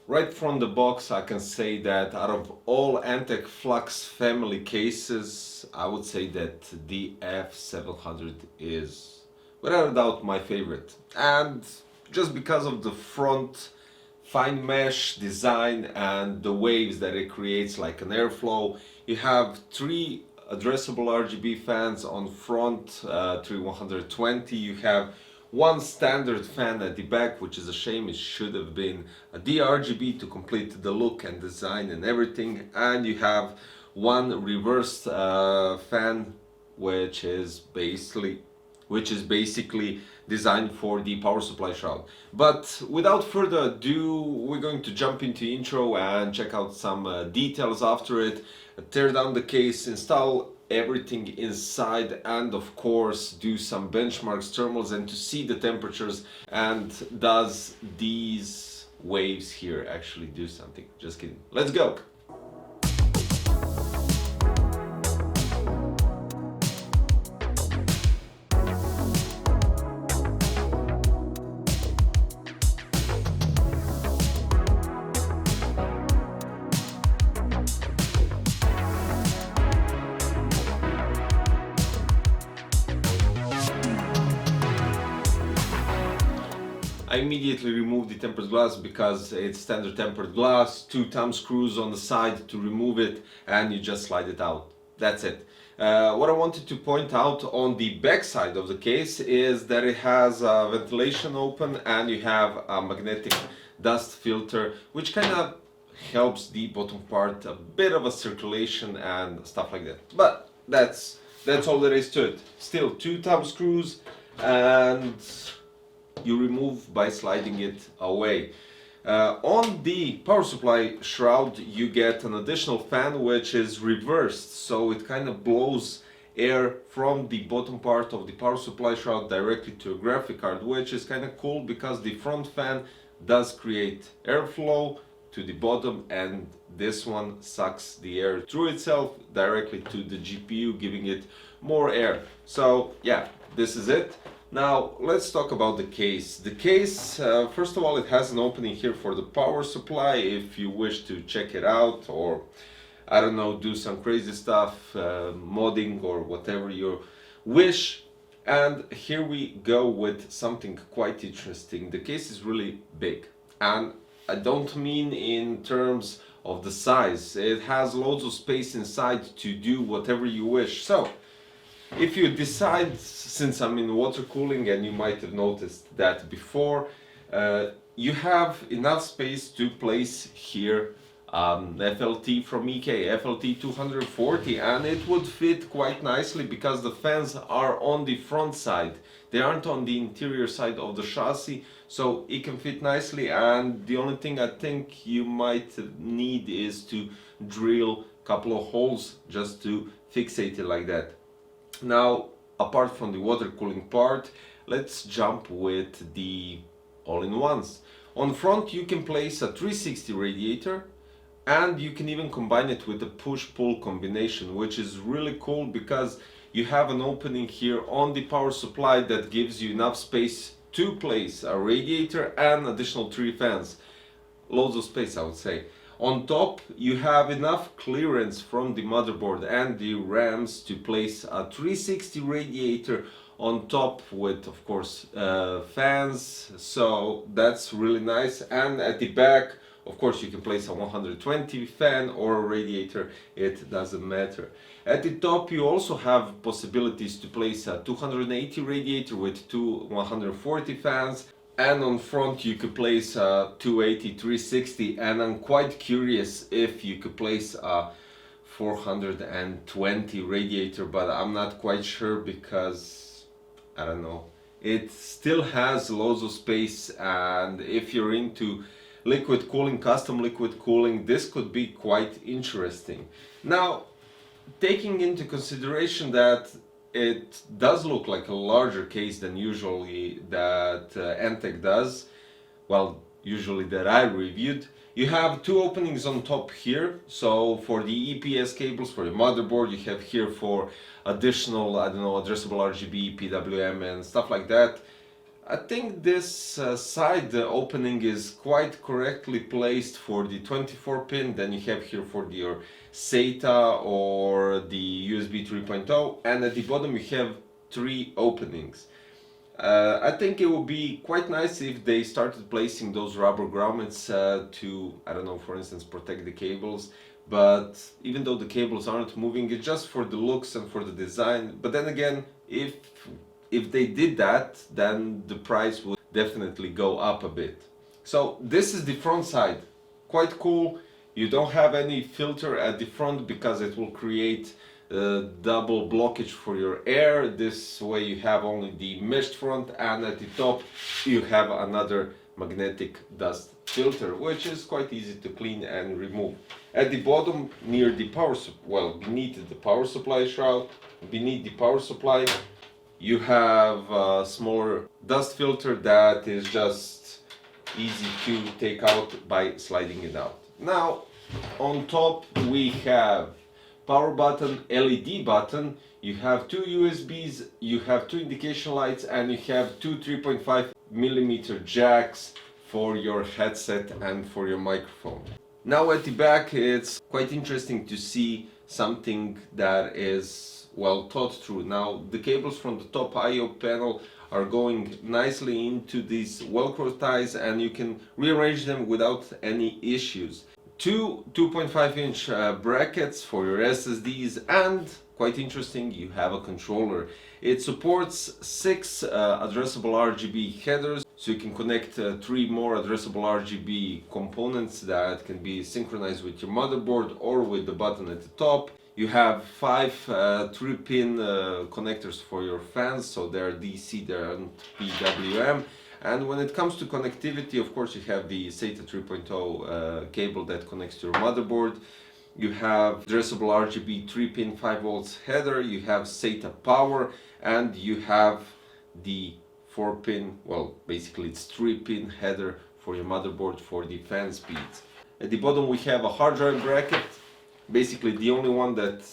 Right from the box, I can say that out of all ANTEC FLUX family cases, I would say that the F700 is without a doubt my favorite. And just because of the front fine mesh design and the waves that it creates like an airflow. You have three addressable RGB fans on front, 3120. You have one standard fan at the back, which is a shame. It should have been a DRGB to complete the look and design and everything. And you have one reversed fan, which is basically designed for the power supply shroud. But without further ado, we're going to jump into intro and check out some details after it, tear down the case, install everything inside, and of course do some benchmarks, thermals, and to see the temperatures and does these waves here actually do something. Just kidding. Let's go. I immediately removed the tempered glass because it's standard tempered glass, 2 thumb screws on the side to remove it, and you just slide it out. That's it. What I wanted to point out on the back side of the case is that it has a ventilation open and you have a magnetic dust filter, which kind of helps the bottom part a bit of a circulation and stuff like that. But that's all there is to it. Still 2 thumb screws, and you remove by sliding it away. On the power supply shroud you get an additional fan which is reversed, so it kind of blows air from the bottom part of the power supply shroud directly to a graphic card, which is kind of cool because the front fan does create airflow to the bottom and this one sucks the air through itself directly to the GPU, giving it more air. So yeah, this is it. Now let's talk about the case. The case, first of all, it has an opening here for the power supply if you wish to check it out, or I don't know, do some crazy stuff, modding or whatever you wish. And here we go with something quite interesting. The case is really big, and I don't mean in terms of the size. It has loads of space inside to do whatever you wish. So if you decide, since I'm in water cooling and you might have noticed that before, you have enough space to place here FLT from EK, FLT 240, and it would fit quite nicely because the fans are on the front side. They aren't on the interior side of the chassis, so it can fit nicely, and the only thing I think you might need is to drill a couple of holes just to fixate it like that. Now, apart from the water cooling part, let's jump with the all-in-ones. On front you can place a 360 radiator, and you can even combine it with a push-pull combination, which is really cool because you have an opening here on the power supply that gives you enough space to place a radiator and additional 3 fans. Loads of space, I would say. On top you have enough clearance from the motherboard and the RAMs to place a 360 radiator on top with, of course, fans, so that's really nice. And at the back, of course, you can place a 120 fan or a radiator, it doesn't matter. At the top you also have possibilities to place a 280 radiator with 2 140 fans. And on front you could place a 280 360, and I'm quite curious if you could place a 420 radiator, but I'm not quite sure because I don't know, it still has loads of space, and if you're into liquid cooling, custom liquid cooling, this could be quite interesting. Now, taking into consideration that it does look like a larger case than usually that ANTEC does, well, usually that I reviewed, you have 2 openings on top here. So for the EPS cables for your motherboard, you have here for additional, I don't know, addressable RGB, PWM and stuff like that. I think this side opening is quite correctly placed for the 24 pin. Then you have here for your SATA or the USB 3.0, and at the bottom you have 3 openings. I think it would be quite nice if they started placing those rubber grommets to, I don't know, for instance, protect the cables. But even though the cables aren't moving, it's just for the looks and for the design. But then again, if they did that, then the price would definitely go up a bit. So this is the front side. Quite cool. You don't have any filter at the front because it will create double blockage for your air. This way you have only the meshed front, and at the top you have another magnetic dust filter, which is quite easy to clean and remove. At the bottom, near the beneath the power supply shroud, beneath the power supply, you have a smaller dust filter that is just easy to take out by sliding it out. Now, on top we have power button, LED button, you have 2 USBs, you have 2 indication lights, and you have 2 3.5mm jacks for your headset and for your microphone. Now at the back, it's quite interesting to see something that is well thought through. Now the cables from the top I/O panel are going nicely into these Velcro ties, and you can rearrange them without any issues. 2 2.5-inch brackets for your SSDs, and quite interesting, you have a controller. It supports 6 addressable RGB headers, so you can connect 3 more addressable RGB components that can be synchronized with your motherboard or with the button at the top. You have 5 3-pin connectors for your fans, so they're DC, they're PWM. And when it comes to connectivity, of course, you have the SATA 3.0 cable that connects to your motherboard. You have addressable RGB 3-pin 5 volts header, you have SATA power, and you have the 4-pin, well, basically it's 3-pin header for your motherboard for the fan speeds. At the bottom we have a hard drive bracket, basically the only one that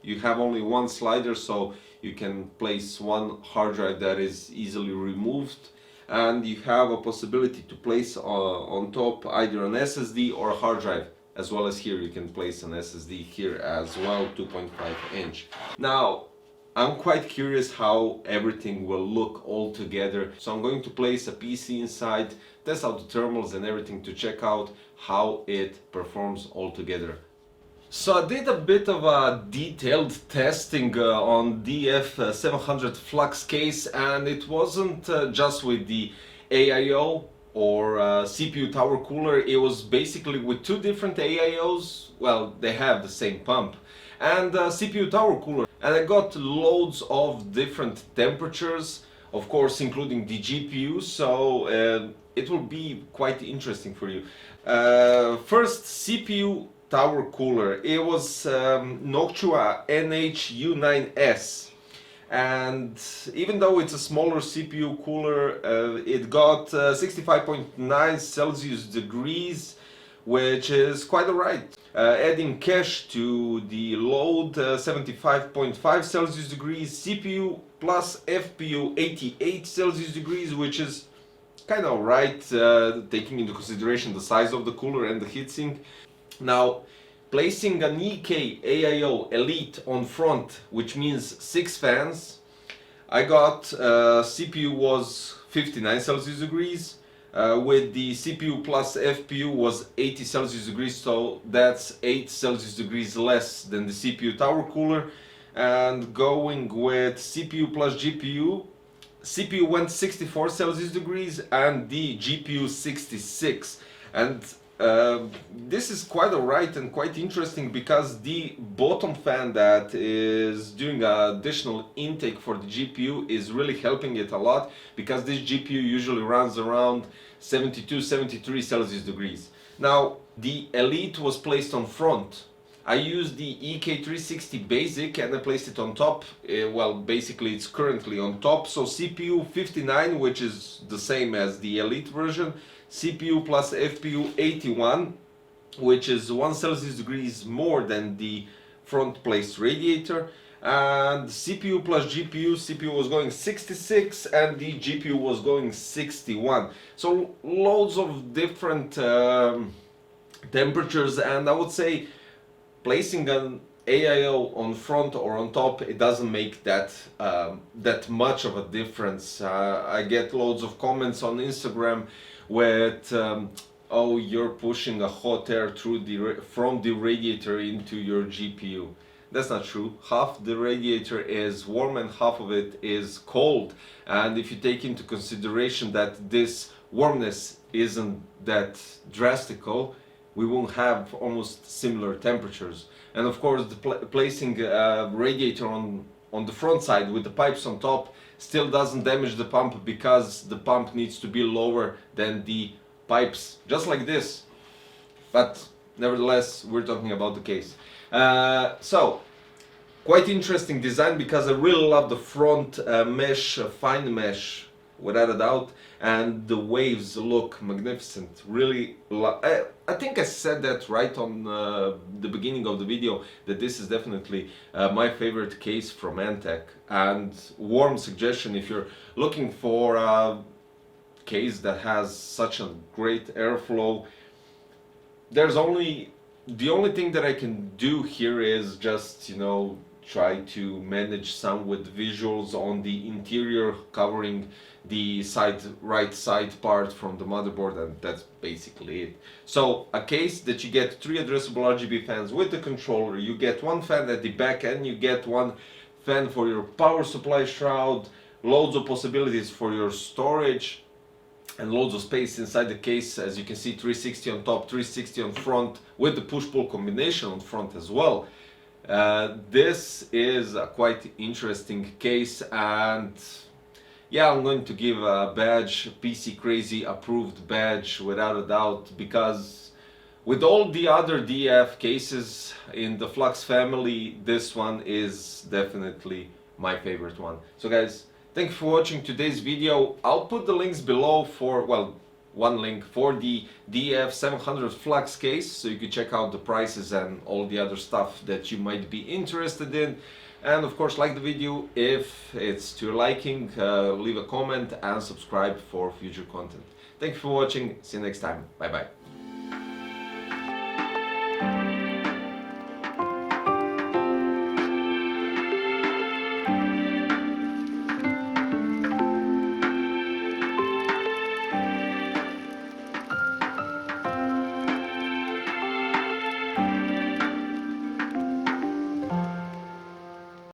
you have only one slider, so you can place one hard drive that is easily removed. And you have a possibility to place on top either an SSD or a hard drive, as well as here you can place an SSD here as well, 2.5-inch. Now, I'm quite curious how everything will look all together, so I'm going to place a PC inside, test out the thermals and everything to check out how it performs all together. So I did a bit of a detailed testing on DF700 FLUX case, and it wasn't just with the AIO or CPU tower cooler. It was basically with 2 different AIOs. Well, they have the same pump, and CPU tower cooler, and I got loads of different temperatures, of course including the GPU, so it will be quite interesting for you. First, CPU tower cooler. It was Noctua NH-U9S, and even though it's a smaller CPU cooler, it got 65.9 Celsius degrees, which is quite alright. Adding cache to the load, 75.5 Celsius degrees, CPU plus FPU 88 Celsius degrees, which is kind of alright, taking into consideration the size of the cooler and the heatsink. Now, placing an EK AIO Elite on front, which means 6 fans, I got CPU was 59 Celsius degrees, with the CPU plus FPU was 80 Celsius degrees, so that's 8 Celsius degrees less than the CPU tower cooler. And going with CPU plus GPU, CPU went 64 Celsius degrees and the GPU 66. And this is quite alright and quite interesting, because the bottom fan that is doing additional intake for the GPU is really helping it a lot, because this GPU usually runs around 72-73 Celsius degrees. Now, the Elite was placed on front. I used the EK360 Basic and I placed it on top. Well, basically it's currently on top, so CPU 59, which is the same as the Elite version, CPU plus FPU 81, which is 1 Celsius degrees more than the front placed radiator, and CPU plus GPU, CPU was going 66 and the GPU was going 61. So loads of different temperatures, and I would say placing an AIO on front or on top, it doesn't make that much of a difference. I get loads of comments on Instagram with oh, you're pushing a hot air through from the radiator into your GPU. That's not true. Half the radiator is warm and half of it is cold. And if you take into consideration that this warmness isn't that drastical, we won't have almost similar temperatures. And of course, placing a radiator on the front side with the pipes on top still doesn't damage the pump, because the pump needs to be lower than the pipes, just like this. But nevertheless, we're talking about the case. So quite interesting design, because I really love the front mesh, fine mesh, without a doubt, and the waves look magnificent. Really, I think I said that right on the beginning of the video, that this is definitely my favorite case from ANTEC, and warm suggestion if you're looking for a case that has such a great airflow. The only thing that I can do here is just, you know, try to manage some with visuals on the interior, covering the right side part from the motherboard, and that's basically it. So a case that you get 3 addressable RGB fans with the controller, you get 1 fan at the back, and you get 1 fan for your power supply shroud, loads of possibilities for your storage, and loads of space inside the case. As you can see, 360 on top, 360 on front, with the push-pull combination on front as well. This is a quite interesting case, and yeah, I'm going to give a badge, PC Crazy approved badge, without a doubt, because with all the other DF cases in the Flux family, this one is definitely my favorite one. So guys, thank you for watching today's video. I'll put the links below for, well, one link for the DF700 FLUX case, so you can check out the prices and all the other stuff that you might be interested in. And of course, like the video if it's to your liking, leave a comment and subscribe for future content. Thank you for watching. See you next time. Bye bye.